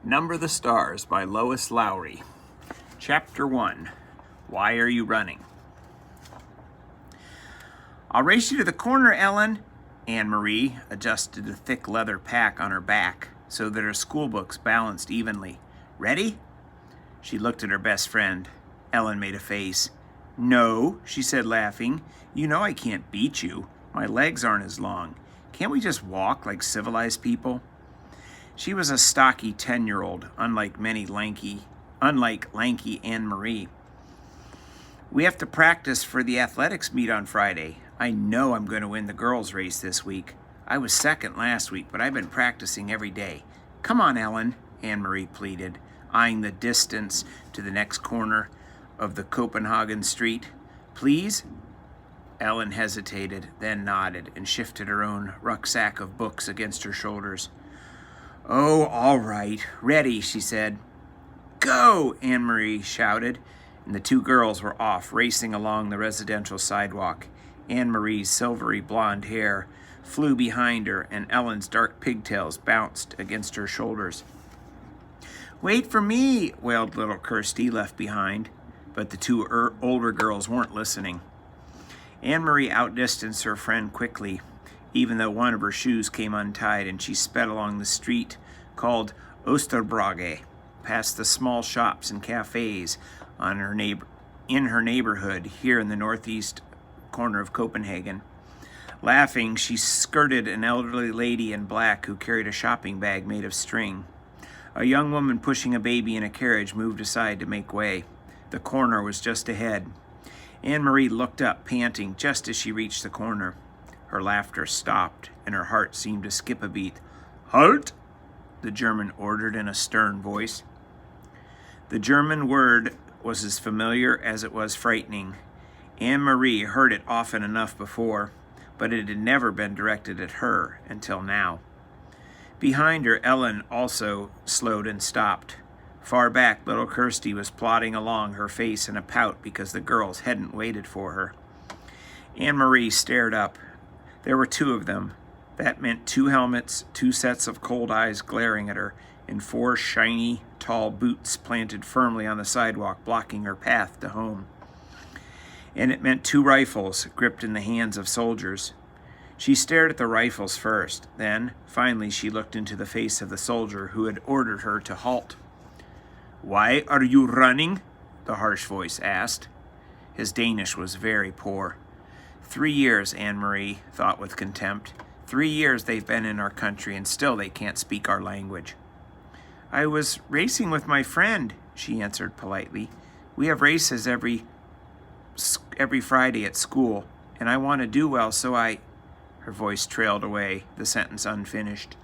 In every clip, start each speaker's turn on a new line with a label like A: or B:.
A: Number the Stars by Lois Lowry. Chapter 1. Why Are You Running? I'll race you to the corner, Ellen. Anne-Marie adjusted the thick leather pack on her back so that her schoolbooks balanced evenly. Ready? She looked at her best friend. Ellen made a face. No, she said, laughing. You know I can't beat you. My legs aren't as long. Can't we just walk like civilized people? She was a stocky 10-year-old, unlike lanky Anne-Marie. We have to practice for the athletics meet on Friday. I know I'm going to win the girls' race this week. I was second last week, but I've been practicing every day. Come on, Ellen, Anne-Marie pleaded, eyeing the distance to the next corner of the Copenhagen street. Please? Ellen hesitated, then nodded and shifted her own rucksack of books against her shoulders. Oh, all right. Ready, she said. Go, Anne-Marie shouted, and the two girls were off, racing along the residential sidewalk. Anne-Marie's silvery blonde hair flew behind her, and Ellen's dark pigtails bounced against her shoulders. Wait for me, wailed little Kirsty, left behind, but the two older girls weren't listening. Anne-Marie outdistanced her friend quickly, even though one of her shoes came untied, and she sped along the street called Oosterbrogge, past the small shops and cafes in her neighborhood here in the northeast corner of Copenhagen. Laughing, she skirted an elderly lady in black who carried a shopping bag made of string. A young woman pushing a baby in a carriage moved aside to make way. The corner was just ahead. Anne-Marie looked up, panting, just as she reached the corner. Her laughter stopped, and her heart seemed to skip a beat. Halt! The German ordered in a stern voice. The German word was as familiar as it was frightening. Anne-Marie heard it often enough before, but it had never been directed at her until now. Behind her, Ellen also slowed and stopped. Far back, little Kirsty was plodding along, her face in a pout because the girls hadn't waited for her. Anne-Marie stared up. There were two of them. That meant two helmets, two sets of cold eyes glaring at her, and four shiny, tall boots planted firmly on the sidewalk, blocking her path to home. And it meant two rifles gripped in the hands of soldiers. She stared at the rifles first. Then, finally, she looked into the face of the soldier who had ordered her to halt. Why are you running? The harsh voice asked. His Danish was very poor. 3 years, Anne-Marie thought with contempt. 3 years they've been in our country, and still they can't speak our language. I was racing with my friend, she answered politely. We have races every Friday at school, and I want to do well, so I... Her voice trailed away, the sentence unfinished.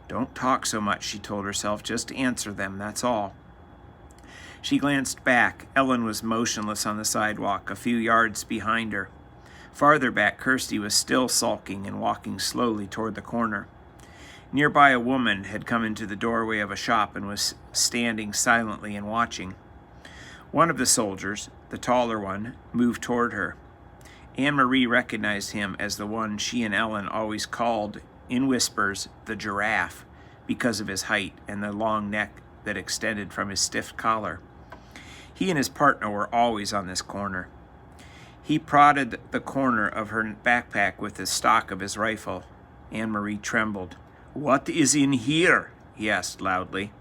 A: Don't talk so much, she told herself. Just answer them, that's all. She glanced back. Ellen was motionless on the sidewalk, a few yards behind her. Farther back, Kirsty was still sulking and walking slowly toward the corner. Nearby, a woman had come into the doorway of a shop and was standing silently and watching. One of the soldiers, the taller one, moved toward her. Anne-Marie recognized him as the one she and Ellen always called, in whispers, the giraffe, because of his height and the long neck that extended from his stiff collar. He and his partner were always on this corner. He prodded the corner of her backpack with the stock of his rifle. Anne-Marie trembled. What is in here? He asked loudly.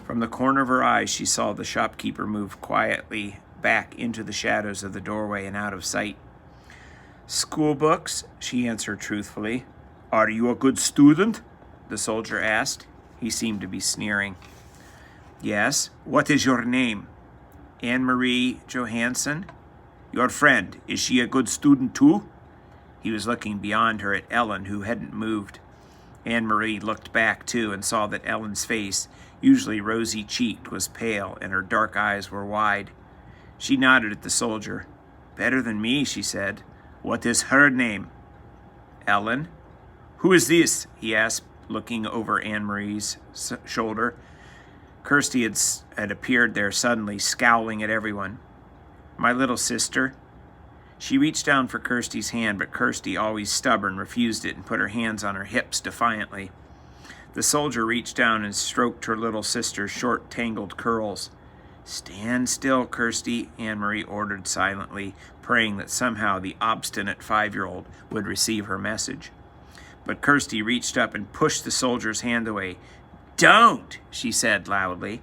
A: From the corner of her eyes, she saw the shopkeeper move quietly back into the shadows of the doorway and out of sight. School books, she answered truthfully. Are you a good student? The soldier asked. He seemed to be sneering. Yes. What is your name? Anne-Marie Johansson. Your friend, is she a good student too? He was looking beyond her at Ellen, who hadn't moved. Anne-Marie looked back too and saw that Ellen's face, usually rosy-cheeked, was pale and her dark eyes were wide. She nodded at the soldier. Better than me, she said. What is her name? Ellen. Who is this? He asked, looking over Anne-Marie's shoulder. Kirsty had appeared there suddenly, scowling at everyone. My little sister. She reached down for Kirsty's hand, but Kirsty, always stubborn, refused it and put her hands on her hips defiantly. The soldier reached down and stroked her little sister's short, tangled curls. "Stand still, Kirsty," Anne-Marie ordered silently, praying that somehow the obstinate 5-year-old would receive her message. But Kirsty reached up and pushed the soldier's hand away. "Don't," she said loudly.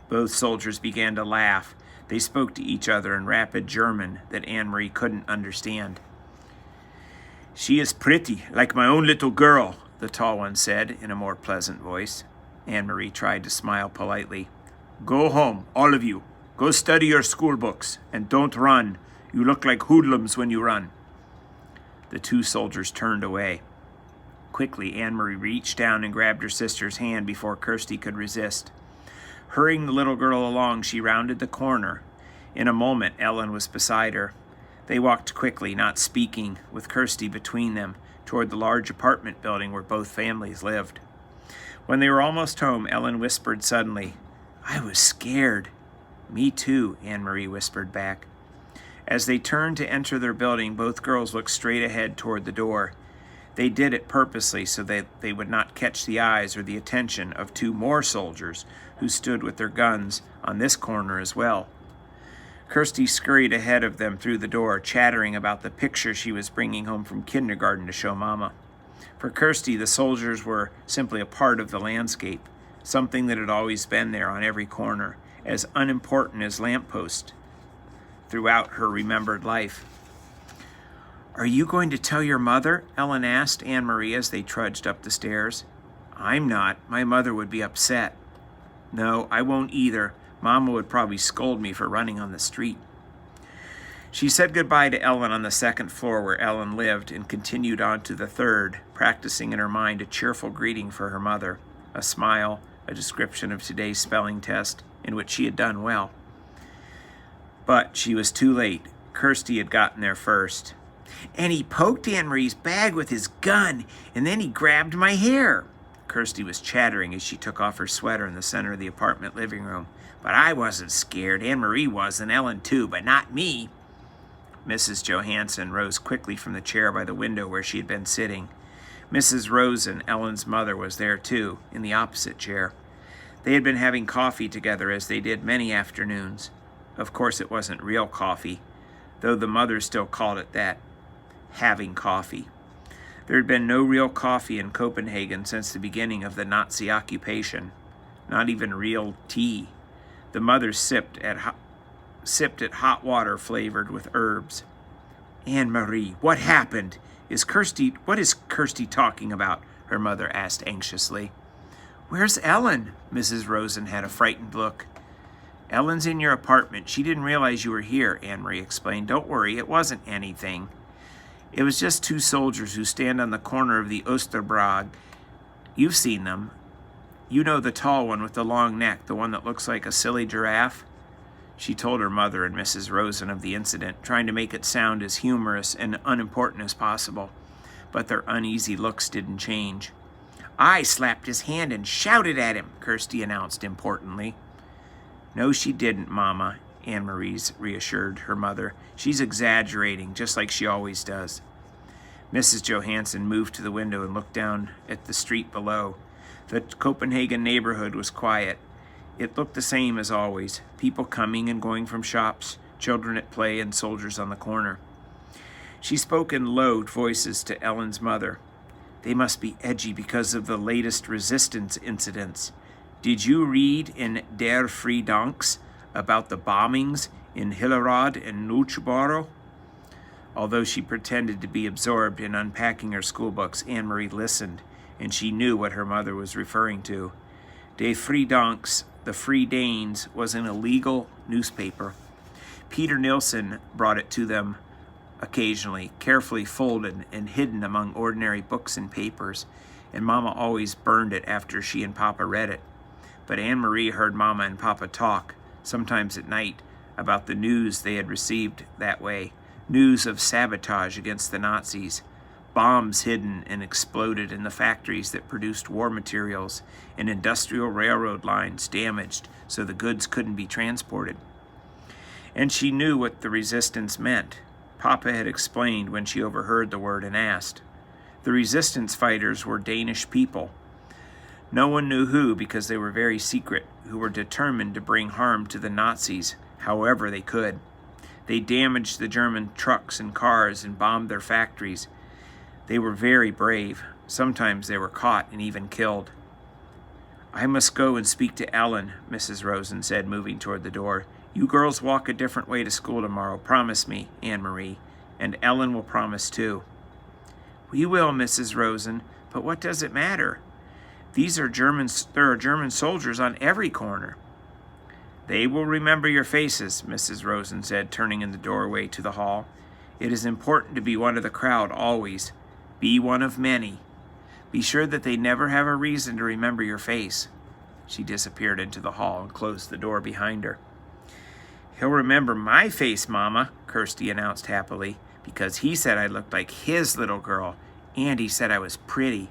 A: Both soldiers began to laugh. They spoke to each other in rapid German that Anne-Marie couldn't understand. "She is pretty, like my own little girl," the tall one said in a more pleasant voice. Anne-Marie tried to smile politely. "Go home, all of you. Go study your school books, and don't run. You look like hoodlums when you run." The two soldiers turned away. Quickly, Anne-Marie reached down and grabbed her sister's hand before Kirsty could resist. Hurrying the little girl along, she rounded the corner. In a moment, Ellen was beside her. They walked quickly, not speaking, with Kirsty between them, toward the large apartment building where both families lived. When they were almost home, Ellen whispered suddenly, "I was scared." "Me too," Anne-Marie whispered back. As they turned to enter their building, both girls looked straight ahead toward the door. They did it purposely so that they would not catch the eyes or the attention of 2 more soldiers who stood with their guns on this corner as well. Kirsty scurried ahead of them through the door, chattering about the picture she was bringing home from kindergarten to show Mama. For Kirsty, the soldiers were simply a part of the landscape, something that had always been there on every corner, as unimportant as lampposts throughout her remembered life. "Are you going to tell your mother?" Ellen asked Anne-Marie as they trudged up the stairs. "I'm not. My mother would be upset." "No, I won't either. Mama would probably scold me for running on the street." She said goodbye to Ellen on the 2nd floor where Ellen lived and continued on to the 3rd, practicing in her mind a cheerful greeting for her mother, a smile, a description of today's spelling test, in which she had done well. But she was too late. Kirsty had gotten there first. "And he poked Anne-Marie's bag with his gun, and then he grabbed my hair." Kirsty was chattering as she took off her sweater in the center of the apartment living room. "But I wasn't scared. Anne-Marie was, and Ellen too, but not me." Mrs. Johansson rose quickly from the chair by the window where she had been sitting. Mrs. Rosen, Ellen's mother, was there too, in the opposite chair. They had been having coffee together as they did many afternoons. Of course, it wasn't real coffee, though the mother still called it that, having coffee. There had been no real coffee in Copenhagen since the beginning of the Nazi occupation, not even real tea. The mother sipped at hot water flavored with herbs. "Anne-Marie, what happened? What is Kirsty talking about?" her mother asked anxiously. "Where's Ellen?" Mrs. Rosen had a frightened look. "Ellen's in your apartment. She didn't realize you were here," Anne-Marie explained. "Don't worry, it wasn't anything. It was just 2 soldiers who stand on the corner of the Oosterbrug. You've seen them. You know the tall one with the long neck, the one that looks like a silly giraffe?" She told her mother and Mrs. Rosen of the incident, trying to make it sound as humorous and unimportant as possible. But their uneasy looks didn't change. "I slapped his hand and shouted at him," Kirsty announced importantly. "No, she didn't, Mama," Anne-Marie reassured her mother. "She's exaggerating, just like she always does." Mrs. Johansson moved to the window and looked down at the street below. The Copenhagen neighborhood was quiet. It looked the same as always, people coming and going from shops, children at play, and soldiers on the corner. She spoke in low voices to Ellen's mother. "They must be edgy because of the latest resistance incidents. Did you read in Der Friedanks about the bombings in Hillerød and Neuchborough?" Although she pretended to be absorbed in unpacking her schoolbooks, Anne-Marie listened, and she knew what her mother was referring to. De Friedanks, the Free Danes, was an illegal newspaper. Peter Nilsson brought it to them occasionally, carefully folded and hidden among ordinary books and papers, and Mama always burned it after she and Papa read it. But Anne-Marie heard Mama and Papa talk, sometimes at night, about the news they had received that way, news of sabotage against the Nazis, bombs hidden and exploded in the factories that produced war materials, and industrial railroad lines damaged so the goods couldn't be transported. And she knew what the resistance meant. Papa had explained when she overheard the word and asked. The resistance fighters were Danish people. No one knew who, because they were very secret, who were determined to bring harm to the Nazis however they could. They damaged the German trucks and cars and bombed their factories. They were very brave. Sometimes they were caught and even killed. I must go and speak to Ellen, Mrs. Rosen said, moving toward the door. You girls walk a different way to school tomorrow. Promise me, Anne-Marie. And Ellen will promise too. We will, Mrs. Rosen, but what does it matter? There are German soldiers on every corner. They will remember your faces, Mrs. Rosen said, turning in the doorway to the hall. It is important to be one of the crowd always. Be one of many. Be sure that they never have a reason to remember your face. She disappeared into the hall and closed the door behind her. He'll remember my face, Mama, Kirsty announced happily, because he said I looked like his little girl, and he said I was pretty.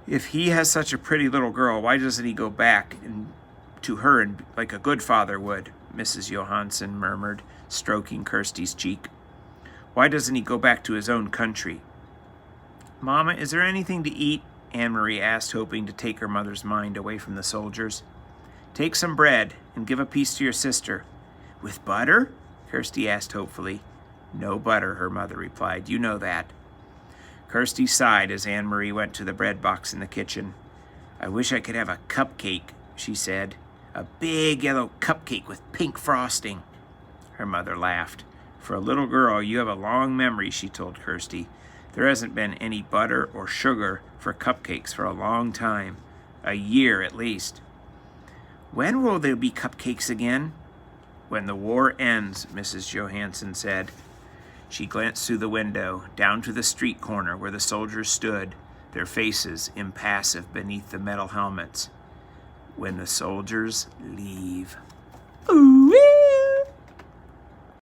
A: If he has such a pretty little girl, why doesn't he go back to her and like a good father would? Mrs. Johansson murmured, stroking Kirsty's cheek. Why doesn't he go back to his own country? Mama, is there anything to eat? Anne-Marie asked, hoping to take her mother's mind away from the soldiers. Take some bread and give a piece to your sister. With butter? Kirsty asked hopefully. No butter, her mother replied. You know that. Kirsty sighed as Anne-Marie went to the bread box in the kitchen. I wish I could have a cupcake, she said. A big yellow cupcake with pink frosting. Her mother laughed. For a little girl, you have a long memory, she told Kirsty. There hasn't been any butter or sugar for cupcakes for a long time. A year at least. When will there be cupcakes again? When the war ends, Mrs. Johansson said. She glanced through the window, down to the street corner where the soldiers stood, their faces impassive beneath the metal helmets. When the soldiers leave. Ooh-wee!